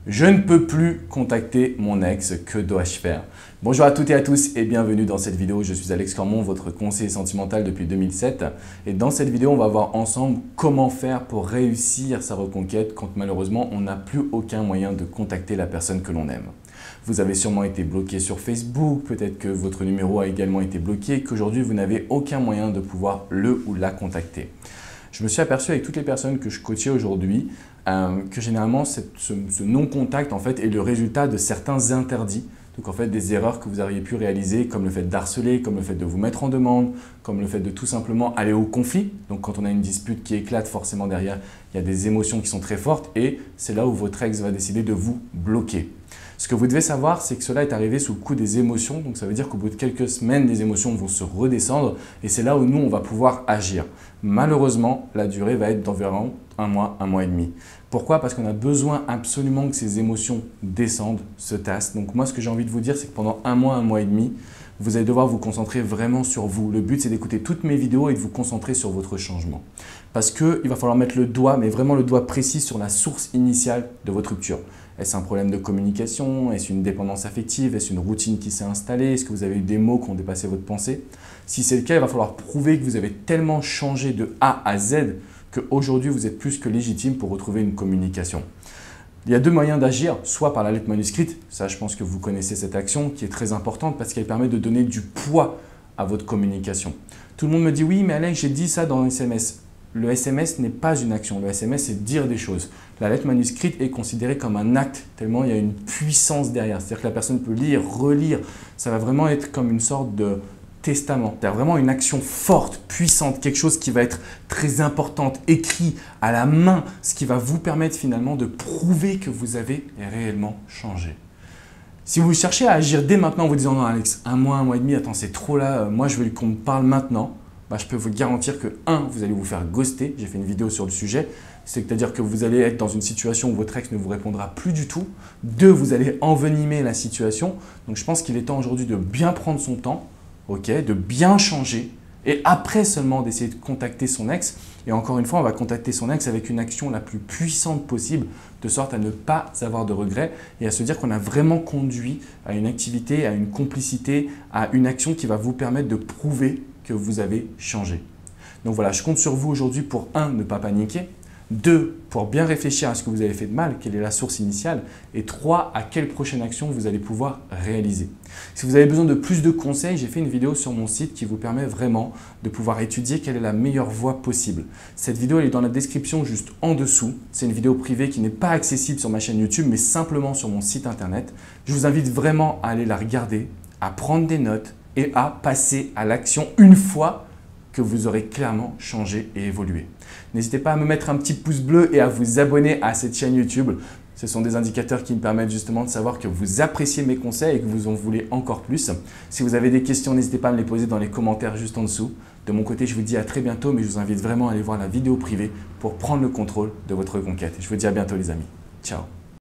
Je ne peux plus contacter mon ex, que dois-je faire? Bonjour à toutes et à tous et bienvenue dans cette vidéo. Je suis Alex Cormon, votre conseiller sentimental depuis 2007. Et dans cette vidéo, on va voir ensemble comment faire pour réussir sa reconquête quand malheureusement on n'a plus aucun moyen de contacter la personne que l'on aime. Vous avez sûrement été bloqué sur Facebook, peut-être que votre numéro a également été bloqué et qu'aujourd'hui vous n'avez aucun moyen de pouvoir le ou la contacter. Je me suis aperçu avec toutes les personnes que je coachais aujourd'hui que généralement ce non-contact en fait est le résultat de certains interdits. Donc en fait des erreurs que vous auriez pu réaliser comme le fait d'harceler, comme le fait de vous mettre en demande, comme le fait de tout simplement aller au conflit. Donc quand on a une dispute qui éclate, forcément derrière il y a des émotions qui sont très fortes et c'est là où votre ex va décider de vous bloquer. Ce que vous devez savoir, c'est que cela est arrivé sous le coup des émotions. Donc ça veut dire qu'au bout de quelques semaines, les émotions vont se redescendre et c'est là où nous, on va pouvoir agir. Malheureusement, la durée va être d'environ un mois et demi. Pourquoi? Parce qu'on a besoin absolument que ces émotions descendent, se tassent. Donc moi, ce que j'ai envie de vous dire, c'est que pendant un mois et demi, vous allez devoir vous concentrer vraiment sur vous. Le but, c'est d'écouter toutes mes vidéos et de vous concentrer sur votre changement. Parce qu'il va falloir mettre le doigt, mais vraiment le doigt précis sur la source initiale de votre rupture. Est-ce un problème de communication? Est-ce une dépendance affective? Est-ce une routine qui s'est installée? Est-ce que vous avez eu des mots qui ont dépassé votre pensée? Si c'est le cas, il va falloir prouver que vous avez tellement changé de A à Z qu'aujourd'hui, vous êtes plus que légitime pour retrouver une communication. Il y a deux moyens d'agir, soit par la lettre manuscrite, ça je pense que vous connaissez cette action qui est très importante parce qu'elle permet de donner du poids à votre communication. Tout le monde me dit oui mais Alex j'ai dit ça dans un SMS. Le SMS n'est pas une action, le SMS c'est dire des choses. La lettre manuscrite est considérée comme un acte tellement il y a une puissance derrière, c'est-à-dire que la personne peut lire, relire, ça va vraiment être comme une sorte de testament. Il y a vraiment une action forte, puissante, quelque chose qui va être très importante, écrit à la main, ce qui va vous permettre finalement de prouver que vous avez réellement changé. Si vous cherchez à agir dès maintenant en vous disant non Alex, un mois et demi, attends c'est trop là, moi je veux qu'on me parle maintenant, je peux vous garantir que 1, vous allez vous faire ghoster, j'ai fait une vidéo sur le sujet, c'est-à-dire que vous allez être dans une situation où votre ex ne vous répondra plus du tout. 2, vous allez envenimer la situation. Donc je pense qu'il est temps aujourd'hui de bien prendre son temps, de bien changer et après seulement d'essayer de contacter son ex. Et encore une fois, on va contacter son ex avec une action la plus puissante possible de sorte à ne pas avoir de regrets et à se dire qu'on a vraiment conduit à une activité, à une complicité, à une action qui va vous permettre de prouver que vous avez changé. Donc voilà, je compte sur vous aujourd'hui pour 1, ne pas paniquer, 2, pour bien réfléchir à ce que vous avez fait de mal, quelle est la source initiale, et 3, à quelle prochaine action vous allez pouvoir réaliser. Si vous avez besoin de plus de conseils, j'ai fait une vidéo sur mon site qui vous permet vraiment de pouvoir étudier quelle est la meilleure voie possible. Cette vidéo elle est dans la description juste en dessous. C'est une vidéo privée qui n'est pas accessible sur ma chaîne YouTube, mais simplement sur mon site internet. Je vous invite vraiment à aller la regarder, à prendre des notes et à passer à l'action une fois que vous aurez clairement changé et évolué. N'hésitez pas à me mettre un petit pouce bleu et à vous abonner à cette chaîne YouTube. Ce sont des indicateurs qui me permettent justement de savoir que vous appréciez mes conseils et que vous en voulez encore plus. Si vous avez des questions, n'hésitez pas à me les poser dans les commentaires juste en dessous. De mon côté, je vous dis à très bientôt, mais je vous invite vraiment à aller voir la vidéo privée pour prendre le contrôle de votre reconquête. Je vous dis à bientôt les amis. Ciao.